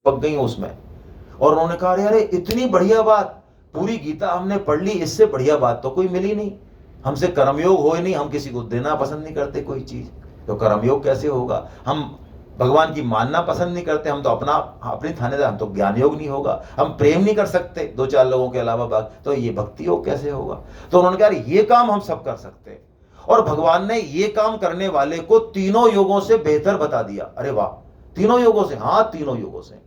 पक गई उसमें। और उन्होंने कहा अरे अरे इतनी बढ़िया बात, पूरी गीता हमने पढ़ ली, इससे बढ़िया बात तो कोई मिली नहीं, हमसे कर्मयोग हो ही नहीं, हम किसी को देना पसंद नहीं करते कोई चीज, तो कर्मयोग कैसे होगा, हम भगवान की मानना पसंद नहीं करते, हम तो अपना अपनी थानेदार, हम तो ज्ञान योग नहीं होगा, हम प्रेम नहीं कर सकते दो चार लोगों के अलावा बात, तो ये भक्ति योग कैसे होगा। तो उन्होंने कहा ये काम हम सब कर सकते हैं, और भगवान ने ये काम करने वाले को तीनों योगों से बेहतर बता दिया। अरे वाह, तीनों योगों से, हाँ तीनों योगों से।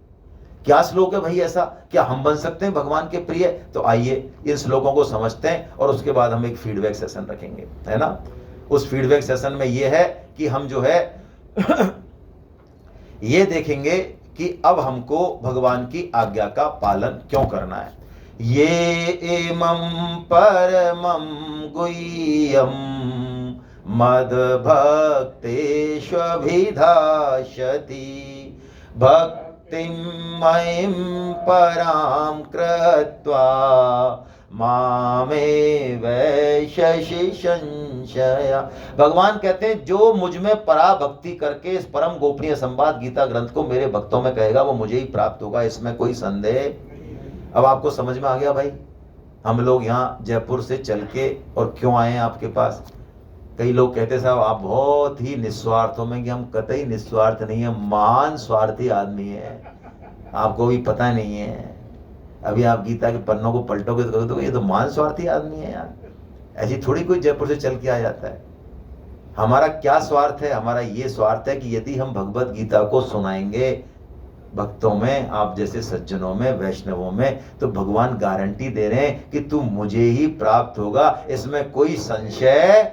क्या श्लोक है भाई ऐसा, क्या हम बन सकते हैं भगवान के प्रिय। तो आइए इन श्लोकों को समझते हैं, और उसके बाद हम एक फीडबैक सेशन रखेंगे, है ना। उस फीडबैक सेशन में यह है कि हम जो है ये देखेंगे कि अब हमको भगवान की आज्ञा का पालन क्यों करना है। ये एमं परमं गुह्यं मद भक्तेष्वभिधास्यति भक्तिं मयिं परां कृत्वा मामे वैशि संशया। भगवान कहते हैं जो मुझ में पराभक्ति करके इस परम गोपनीय संवाद गीता ग्रंथ को मेरे भक्तों में कहेगा वो मुझे ही प्राप्त होगा, इसमें कोई संदेह। अब आपको समझ में आ गया भाई, हम लोग यहाँ जयपुर से चल के और क्यों आए हैं आपके पास। कई लोग कहते साहब आप बहुत ही निस्वार्थ हो, मैं कि हम कतई निस्वार्थ नहीं है, महान स्वार्थी आदमी है, आपको भी पता नहीं है। अभी आप गीता के पन्नों को पलटोगे तो कहोगे ये तो महान स्वार्थी आदमी है यार, ऐसी थोड़ी कोई जयपुर से चल के आ जाता है। हमारा क्या स्वार्थ है, हमारा ये स्वार्थ है कि यदि हम भगवत गीता को सुनाएंगे भक्तों में, आप जैसे सज्जनों में, वैष्णवों में, तो भगवान गारंटी दे रहे हैं कि तू मुझे ही प्राप्त होगा, इसमें कोई संशय।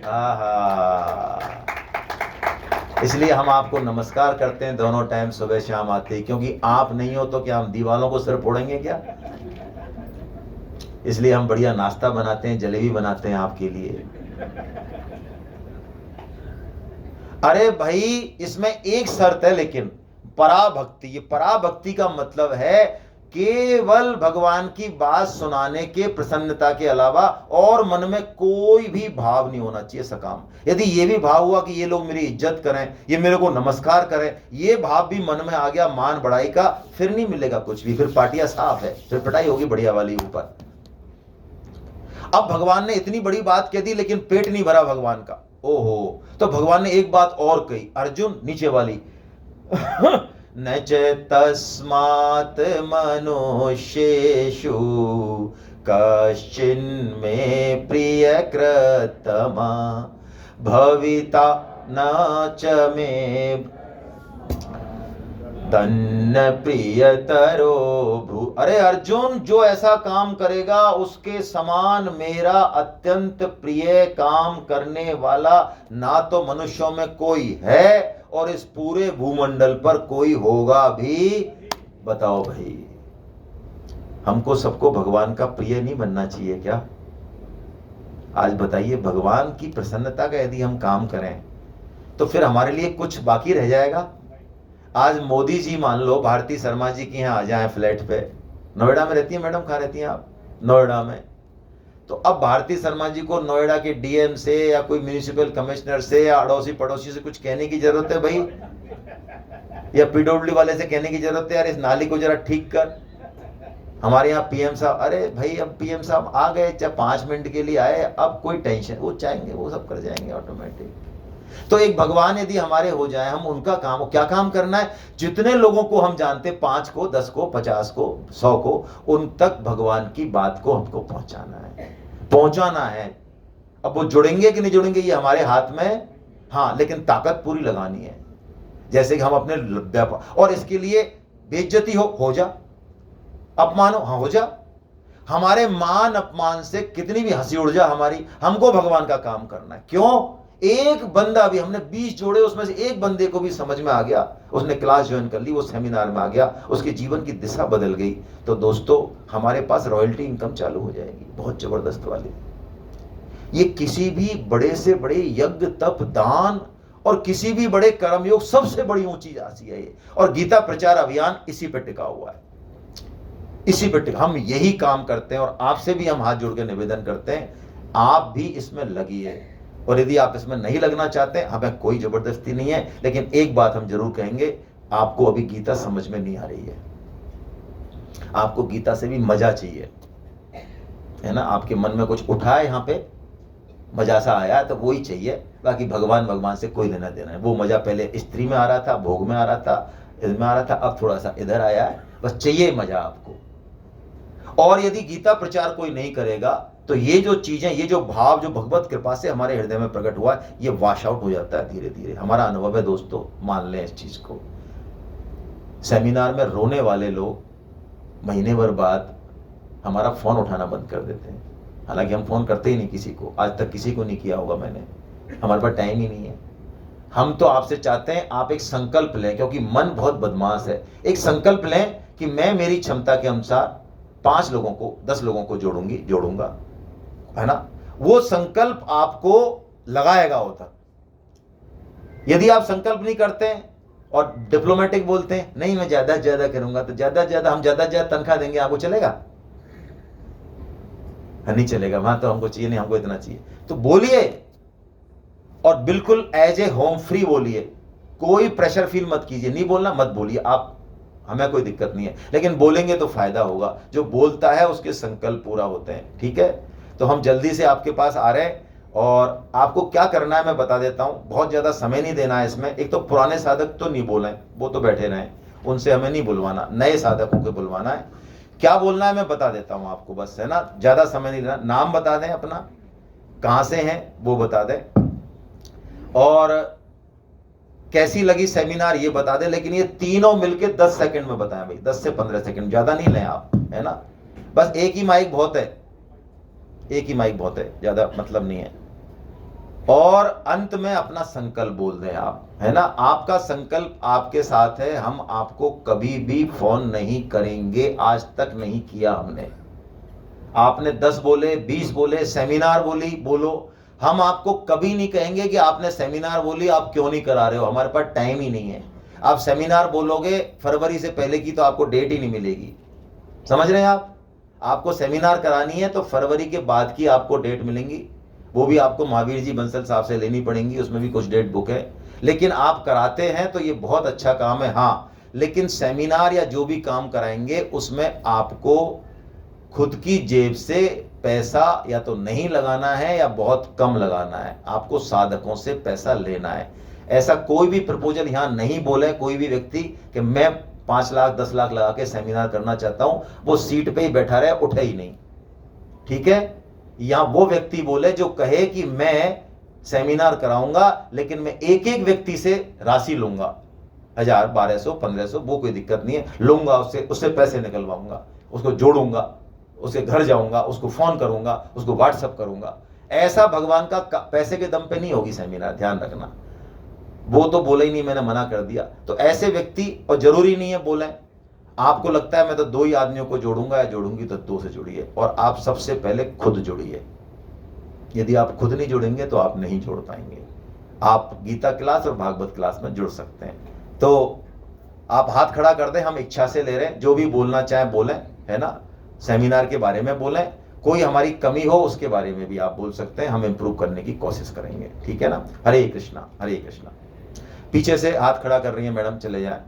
आहा, इसलिए हम आपको नमस्कार करते हैं दोनों टाइम, सुबह शाम आते ही, क्योंकि आप नहीं हो तो क्या हम दीवालों को सिर फोड़ेंगे क्या। इसलिए हम बढ़िया नाश्ता बनाते हैं, जलेबी बनाते हैं आपके लिए। अरे भाई इसमें एक शर्त है लेकिन, पराभक्ति। ये पराभक्ति का मतलब है केवल भगवान की बात सुनाने के प्रसन्नता के अलावा और मन में कोई भी भाव नहीं होना चाहिए सकाम। यदि ये भी भाव हुआ कि ये लोग मेरी इज्जत करें, ये मेरे को नमस्कार करें, ये भाव भी मन में आ गया मान बढ़ाई का, फिर नहीं मिलेगा कुछ भी, फिर पार्टियां साफ है, फिर पिटाई होगी बढ़िया वाली ऊपर। अब भगवान ने इतनी बड़ी बात कह दी लेकिन पेट नहीं भरा भगवान का। ओहो, तो भगवान ने एक बात और कही, अर्जुन नीचे वाली न च तस्मात् मनुष्येषु कश्चिन्मे प्रियकृतमा भविता न च मे तन्न प्रियतरो भू। अरे अर्जुन, जो ऐसा काम करेगा उसके समान मेरा अत्यंत प्रिय काम करने वाला ना तो मनुष्यों में कोई है और इस पूरे भूमंडल पर कोई होगा भी। बताओ भाई, हमको सबको भगवान का प्रिय नहीं बनना चाहिए क्या। आज बताइए, भगवान की प्रसन्नता का यदि हम काम करें तो फिर हमारे लिए कुछ बाकी रह जाएगा। आज मोदी जी मान लो भारती शर्मा जी के यहाँ आ जाए फ्लैट पे, नोएडा में रहती है मैडम, कहाँ रहती हैं आप, नोएडा में। तो अब भारती शर्मा जी को नोएडा के डीएम से या कोई म्यूनिसिपल कमिश्नर से या अड़ोसी पड़ोसी से कुछ कहने की जरूरत है भाई, या पीडब्ल्यू वाले से कहने की जरूरत है यार इस नाली को जरा ठीक कर। हमारे यहाँ पीएम साहब, अरे भाई अब पीएम साहब आ गए, चाहे 5 मिनट के लिए आए, अब कोई टेंशन, वो चाहेंगे वो सब कर जाएंगे ऑटोमेटिक। तो एक भगवान यदि हमारे हो जाए, हम उनका काम, क्या काम करना है, जितने लोगों को हम जानते, 5 को 10 को 50 को 100 को, उन तक भगवान की बात को हमको पहुंचाना है। अब वो जुड़ेंगे कि नहीं जुड़ेंगे ये हमारे हाथ में, हाँ, लेकिन ताकत पूरी लगानी है। जैसे कि हम अपने व्यापार, और इसके लिए बेइज्जती हो जा, अपमान हो, हाँ हो जा, हमारे मान अपमान से कितनी भी हंसी उड़ जा हमारी, हमको भगवान का काम करना है। क्यों, एक बंदा भी, हमने 20 जोड़े, उसमें से एक बंदे को भी समझ में आ गया, उसने क्लास ज्वाइन कर ली, वो सेमिनार में आ गया, उसके जीवन की दिशा बदल गई, तो दोस्तों हमारे पास रॉयल्टी इनकम चालू हो जाएगी, बहुत जबरदस्त वाली। ये किसी भी बड़े से बड़े यज्ञ तप दान और किसी भी बड़े कर्मयोग, सबसे बड़ी ऊंची राशि है ये, और गीता प्रचार अभियान इसी पे टिका हुआ है, इसी पे हम यही काम करते हैं। और आपसे भी हम हाथ जोड़ के निवेदन करते हैं, आप भी इसमें लगिए, और यदि आप इसमें नहीं लगना चाहते, हमें कोई जबरदस्ती नहीं है, लेकिन एक बात हम जरूर कहेंगे, आपको अभी गीता समझ में नहीं आ रही है, आपको गीता से भी मजा चाहिए, है ना। आपके मन में कुछ उठा है, यहाँ पे मजा सा आया तो वो ही चाहिए, बाकी भगवान भगवान से कोई लेना देना है। वो मजा पहले स्त्री में आ रहा था, भोग में आ रहा था, इसमें आ रहा था, अब थोड़ा सा इधर आया है, बस चाहिए मजा आपको। और यदि गीता प्रचार कोई नहीं करेगा तो ये जो चीजें, ये जो भाव जो भगवत कृपा से हमारे हृदय में प्रकट हुआ है, ये वॉश आउट हो जाता है धीरे धीरे। हमारा अनुभव है दोस्तों, मान लें इस चीज को। सेमिनार में रोने वाले लोग महीने भर बाद हमारा फोन उठाना बंद कर देते हैं। हालांकि हम फोन करते ही नहीं किसी को, आज तक किसी को नहीं किया होगा मैंने, हमारे पास टाइम ही नहीं है। हम तो आपसे चाहते हैं आप एक संकल्प लें, क्योंकि मन बहुत बदमाश है। एक संकल्प लें कि मैं मेरी क्षमता के अनुसार 5 लोगों को, 10 लोगों को जोड़ूंगा, है ना। वो संकल्प आपको लगाएगा उधर। यदि आप संकल्प नहीं करते हैं और डिप्लोमेटिक बोलते हैं नहीं मैं ज्यादा से ज्यादा करूंगा, तो ज्यादा से ज्यादा हम ज्यादा से ज्यादा तनख्वाह देंगे, आपको चलेगा? नहीं चलेगा। वहां तो हमको चाहिए नहीं, हमको इतना चाहिए। तो बोलिए, और बिल्कुल एज ए होम फ्री बोलिए, कोई प्रेशर फील मत कीजिए। नहीं बोलना मत बोलिए आप, हमें कोई दिक्कत नहीं है, लेकिन बोलेंगे तो फायदा होगा। जो बोलता है उसके संकल्प पूरा होते हैं, ठीक है। तो हम जल्दी से आपके पास आ रहे हैं, और आपको क्या करना है मैं बता देता हूं। बहुत ज्यादा समय नहीं देना है इसमें। एक तो पुराने साधक तो नहीं बोले, वो तो बैठे रहे, उनसे हमें नहीं बुलवाना, नए साधकों को बुलवाना है। क्या बोलना है मैं बता देता हूं आपको, बस, है ना। ज्यादा समय नहीं देना। नाम बता दें अपना, कहां से हैं वो बता दें, और कैसी लगी सेमिनार ये बता दें। लेकिन ये तीनों मिलके 10 सेकंड में बताएं भाई, 10 से 15 सेकंड, ज्यादा नहीं लें आप, है ना। बस एक ही माइक बहुत है, एक ही माइक बहुत है, ज्यादा मतलब नहीं है। और अंत में अपना संकल्प बोल दें आप, है ना। आपका संकल्प आपके साथ है। हम आपको कभी भी फोन नहीं करेंगे, आज तक नहीं किया हमने। आपने 10 बोले, 20 बोले, सेमिनार बोलो, हम आपको कभी नहीं कहेंगे कि आपने सेमिनार बोली, आप क्यों नहीं करा रहे हो, हमारे पास टाइम ही नहीं है। आप सेमिनार बोलोगे फरवरी से पहले की, तो आपको डेट ही नहीं मिलेगी। समझ रहे हैं आप? आपको सेमिनार करानी है तो फरवरी के बाद की आपको डेट मिलेंगी, वो भी आपको महावीर जी बंसल साहब से लेनी पड़ेंगी, उसमें भी कुछ डेट बुक है। लेकिन आप कराते हैं तो ये बहुत अच्छा काम है, हाँ। लेकिन सेमिनार या जो भी काम कराएंगे उसमें आपको खुद की जेब से पैसा या तो नहीं लगाना है या बहुत कम लगाना है, आपको साधकों से पैसा लेना है। ऐसा कोई भी प्रपोजल यहां नहीं बोले कोई भी व्यक्ति कि मैं 5 लाख 10 लाख लगा के सेमिनार करना चाहता हूं, वो सीट पे ही बैठा रहे, उठे ही नहीं, ठीक है। यहां वो व्यक्ति बोले जो कहे कि मैं सेमिनार कराऊंगा, लेकिन मैं एक एक व्यक्ति से राशि लूंगा, 1000 1200 1500, वो कोई दिक्कत नहीं है, लूंगा उससे पैसे निकलवाऊंगा, उसको जोड़ूंगा, उसके घर जाऊंगा, उसको फोन करूंगा, उसको व्हाट्सएप करूंगा। ऐसा भगवान का पैसे के दम पे नहीं होगी सेमिनार, ध्यान रखना। वो तो बोले ही नहीं, मैंने मना कर दिया। तो ऐसे व्यक्ति, और जरूरी नहीं है बोले, आपको लगता है मैं तो 2 ही आदमियों को जोड़ूंगा या जोड़ूंगी, तो 2 से जुड़िए। और आप सबसे पहले खुद जुड़िए। यदि आप खुद नहीं जुड़ेंगे तो आप नहीं जोड़ पाएंगे। आप गीता क्लास और भागवत क्लास में जुड़ सकते हैं। तो आप हाथ खड़ा कर दें, हम इच्छा से ले रहे हैं, जो भी बोलना चाहें बोलें, है ना। सेमिनार के बारे में बोलें, कोई हमारी कमी हो उसके बारे में भी आप बोल सकते हैं, हम इंप्रूव करने की कोशिश करेंगे, ठीक है ना। हरे कृष्णा, हरे कृष्णा। पीछे से हाथ खड़ा कर रही है मैडम, चले जाए।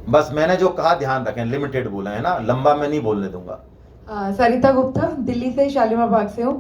बस मैंने जो कहा ध्यान रखें, लिमिटेड बोला है ना, लंबा मैं नहीं बोलने दूंगा। सरिता गुप्ता, दिल्ली से शालीमार बाग से हूँ।